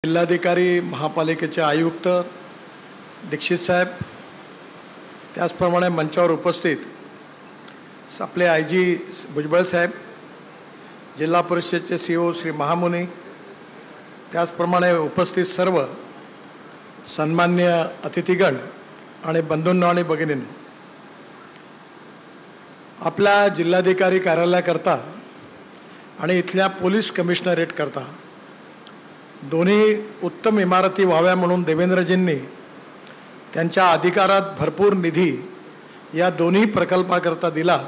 जिल्हाधिकारी, महापालिकेचे आयुक्त दीक्षित साहेब, त्याचप्रमाणे मंचावर उपस्थित आपले IG भुजबळ साहेब, जिल्हा परिषदेचे CO श्री महामुनी, त्याचप्रमाणे उपस्थित सर्व सन्मान्य अतिथीगण आणि बंधूंनो आणि भगिनींनो, आपल्या जिल्हाधिकारी कार्यालयाकरता आणि इथल्या पोलीस कमिशनरेट करता दोन्ही उत्तम इमारती व्हाव्या म्हणून देवेंद्रजींनी त्यांच्या अधिकारात भरपूर निधी या दोन्ही प्रकल्पाकरता दिला।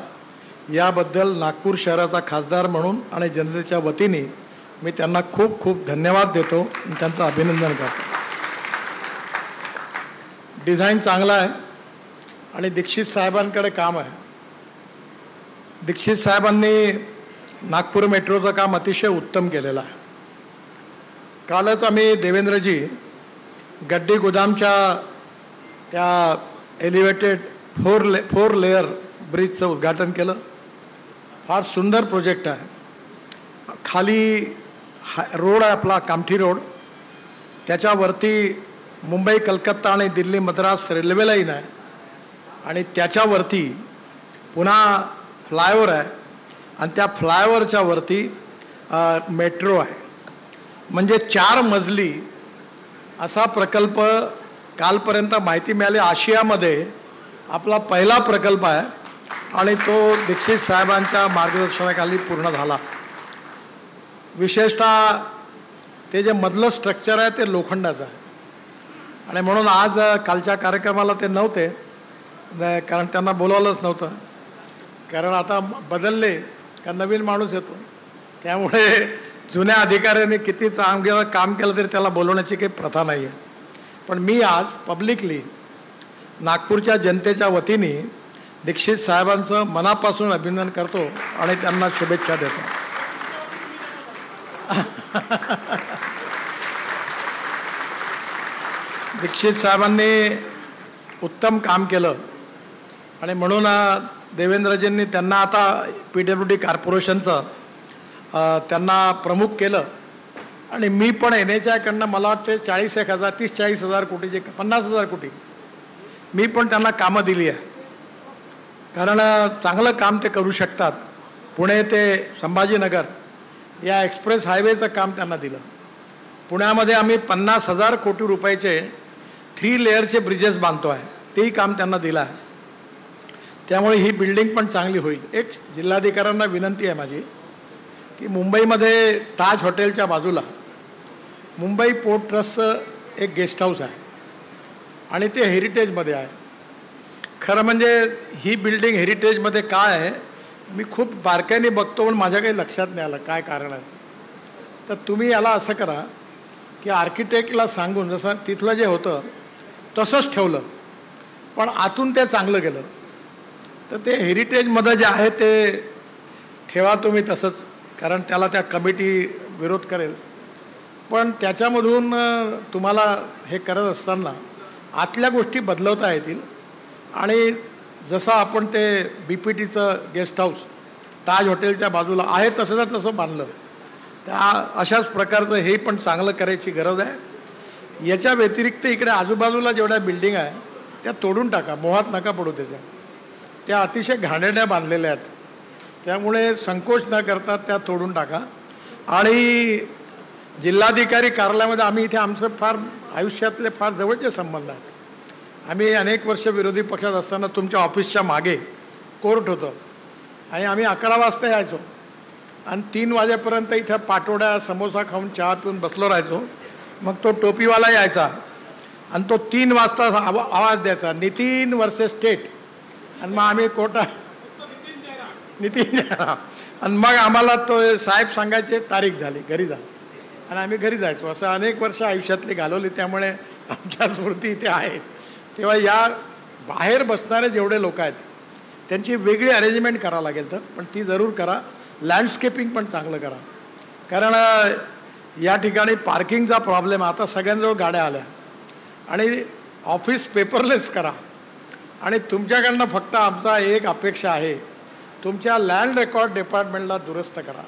याबद्दल नागपूर शहराचा खासदार म्हणून आणि जनतेच्या वतीने मी त्यांना खूप खूप धन्यवाद देतो आणि त्यांचं अभिनंदन करतो। डिझाईन चांगला आहे आणि दीक्षित साहेबांकडे काम आहे। दीक्षित साहेबांनी नागपूर मेट्रोचं काम अतिशय उत्तम केलेलं आहे। कालच आम्ही देवेंद्रजी गड्डी गोदामच्या त्या एलिव्हेटेड फोर लेअर ब्रिजचं उद्घाटन केलं। फार सुंदर प्रोजेक्ट आहे। खाली रोड आहे आपला कामठी रोड, त्याच्यावरती मुंबई कलकत्ता आणि दिल्ली मद्रास रेल्वे लाईन आहे आणि त्याच्यावरती पुन्हा फ्लायओव्हर आहे आणि त्या फ्लायओव्हरच्या वरती मेट्रो आहे। म्हणजे 4 मजली असा प्रकल्प कालपर्यंत माहिती मिळाली आशियामध्ये आपला पहिला प्रकल्प आहे आणि तो दीक्षित साहेबांच्या मार्गदर्शनाखाली पूर्ण झाला। विशेषतः ते जे मधलं स्ट्रक्चर आहे ते लोखंडाचं आहे आणि म्हणून आज कालच्या कार्यक्रमाला ते नव्हते, कारण त्यांना बोलावलंच नव्हतं, कारण आता बदलले का नवीन माणूस येतो, त्यामुळे जुन्या अधिकाऱ्यांनी किती चांगलं काम केलं तरी त्याला बोलवण्याची काही प्रथा नाही आहे। पण मी आज पब्लिकली नागपूरच्या जनतेच्या वतीने दीक्षित साहेबांचं मनापासून अभिनंदन करतो आणि त्यांना शुभेच्छा देतो। दीक्षित साहेबांनी उत्तम काम केलं आणि म्हणून देवेंद्रजींनी त्यांना आता PWD कॉर्पोरेशनचं त्यांना प्रमुख केलं आणि मी पण NHAIकडनं मला वाटते 30-40 कोटीचे 50,000 कोटी मी पण त्यांना कामं दिली आहे, कारण चांगलं काम ते करू शकतात। पुणे ते संभाजीनगर या एक्सप्रेस हायवेचं काम त्यांना दिलं। पुण्यामध्ये आम्ही 50,000 कोटी रुपयाचे 3 लेअरचे ब्रिजेस बांधतो आहे, तेही काम त्यांना दिलं आहे। त्यामुळे ही बिल्डिंग पण चांगली होईल। एक जिल्हाधिकाऱ्यांना विनंती आहे माझी की मुंबईमध्ये ताज हॉटेलच्या बाजूला मुंबई पोर्ट ट्रस्टचं एक गेस्ट हाऊस आहे आणि ते हेरिटेजमध्ये आहे। खरं म्हणजे ही बिल्डिंग हेरिटेजमध्ये काय आहे मी खूप बारकाईने बघतो, पण माझ्या काही लक्षात नाही आलं काय कारण आहे। तर तुम्ही याला असं करा की आर्किटेक्टला सांगून जसं तिथलं जे होतं तसंच ठेवलं, पण आतून ते चांगलं केलं, तर ते हेरिटेजमध्ये जे आहे ते ठेवा तुम्ही तसंच, कारण त्याला त्या कमिटी विरोध करेल। पण त्याच्यामधून तुम्हाला हे करत असताना आतल्या गोष्टी बदलवता येतील आणि जसं आपण ते BPTचं गेस्ट हाऊस ताज हॉटेलच्या बाजूला आहे तसं बांधलं, त्या अशाच प्रकारचं हे पण चांगलं करायची गरज आहे। याच्या व्यतिरिक्त इकडे आजूबाजूला जेवढ्या बिल्डिंग आहे त्या तोडून टाका, मोहात नका पडू त्याच्या, त्या अतिशय घाणेरड्या बांधलेल्या आहेत, त्यामुळे संकोच न करता त्या तोडून टाका। आणि जिल्हाधिकारी कार्यालयामध्ये आम्ही इथे आमचं फार आयुष्यातले फार जवळचे संबंध आहेत। आम्ही अनेक वर्ष विरोधी पक्षात असताना तुमच्या ऑफिसच्या मागे कोर्ट होतं आणि आम्ही 11 वाजता यायचो आणि 3 वाजेपर्यंत इथं पाटोड्या समोसा खाऊन चहा पिऊन बसलो राहायचो। मग तो टोपीवाला यायचा आणि तो 3 वाजता आवाज द्यायचा, नितीन वर्सेस स्टेट, आणि मग आम्ही नितीन आणि मग आम्हाला तो साहेब सांगायचे तारीख झाली, घरी जा, आणि आम्ही घरी जायचो। असं अनेक वर्ष आयुष्यातली घालवली, त्यामुळे आमच्या स्मृती इथे आहे। तेव्हा या बाहेर बसणारे जेवढे लोक आहेत त्यांची वेगळी अरेंजमेंट करावं लागेल, तर पण ती जरूर करा। लँडस्केपिंग पण चांगलं करा, कारण या ठिकाणी पार्किंगचा प्रॉब्लेम आता सगळ्यांजवळ गाड्या आल्या आणि ऑफिस पेपरलेस करा। आणि तुमच्याकडनं फक्त आमचा एक अपेक्षा आहे, तुमच्या लँड रेकॉर्ड डिपार्टमेंटला दुरुस्त करा।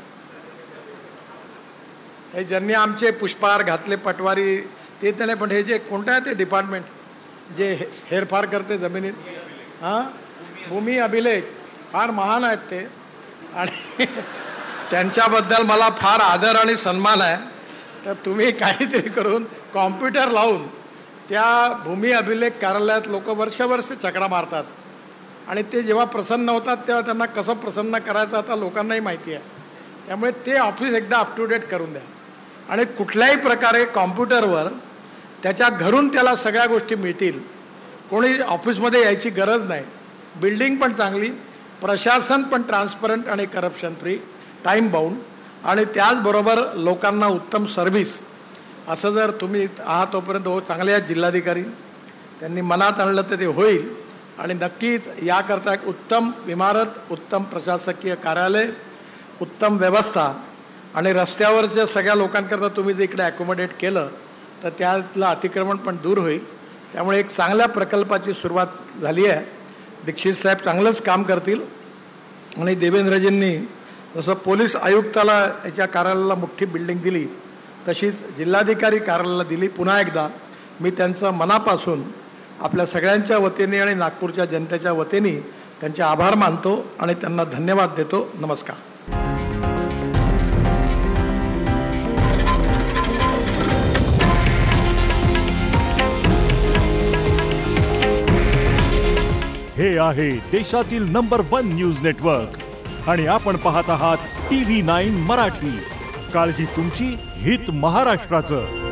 हे ज्यांनी आमचे पुष्पहार घातले पटवारी ते नाही, पण हे जे कोणतं आहे ते डिपार्टमेंट जे हेरफार करते जमिनीत, हां, भूमी अभिलेख फार महान आहेत ते, आणि त्यांच्याबद्दल मला फार आदर आणि सन्मान आहे. तर तुम्ही काहीतरी करून कॉम्प्युटर लावून त्या भूमी अभिलेख कार्यालयात लोक वर्ष चक्रा मारतात, आणि ते जेव्हा प्रसन्न होतात तेव्हा त्यांना कसं प्रसन्न करायचं आता लोकांनाही माहिती आहे. त्यामुळे ते ऑफिस एकदा अप टू डेट करून द्या, आणि कुठल्याही प्रकारे कॉम्प्युटरवर त्याच्या घरून त्याला सगळ्या गोष्टी मिळतील. कोणी ऑफिसमध्ये यायची गरज नाही. बिल्डिंग पण चांगली, प्रशासन पण ट्रान्सपरंट आणि करप्शन फ्री, टाईम बाउंड, आणि त्याचबरोबर लोकांना उत्तम सर्व्हिस. असं जर तुम्ही आहात तोपर्यंत चांगले आहेत जिल्हाधिकारी, त्यांनी मनात आणलं तर ते होईल. आणि नक्कीच याकरता एक उत्तम इमारत, उत्तम प्रशासकीय कार्यालय, उत्तम व्यवस्था, आणि रस्त्यावरच्या सगळ्या लोकांकरता तुम्ही जे इकडे ॲकोमोडेट केलं तर त्यातलं अतिक्रमण पण दूर होईल. त्यामुळे एक चांगल्या प्रकल्पाची सुरुवात झाली आहे. दीक्षित साहेब चांगलंच काम करतील. आणि देवेंद्रजींनी जसं पोलीस आयुक्ताला याच्या कार्यालयाला मोठी बिल्डिंग दिली तशीच जिल्हाधिकारी कार्यालयाला दिली. पुन्हा एकदा मी त्यांचं मनापासून आपल्या सगळ्यांच्या वतीने आणि नागपूरच्या जनतेच्या वतीने त्यांचे आभार मानतो आणि त्यांना धन्यवाद देतो. नमस्कार. हे आहे देशातील नंबर 1 न्यूज नेटवर्क आणि आपण पाहत आहात TV9 मराठी. काळजी तुमची, हित महाराष्ट्राचं.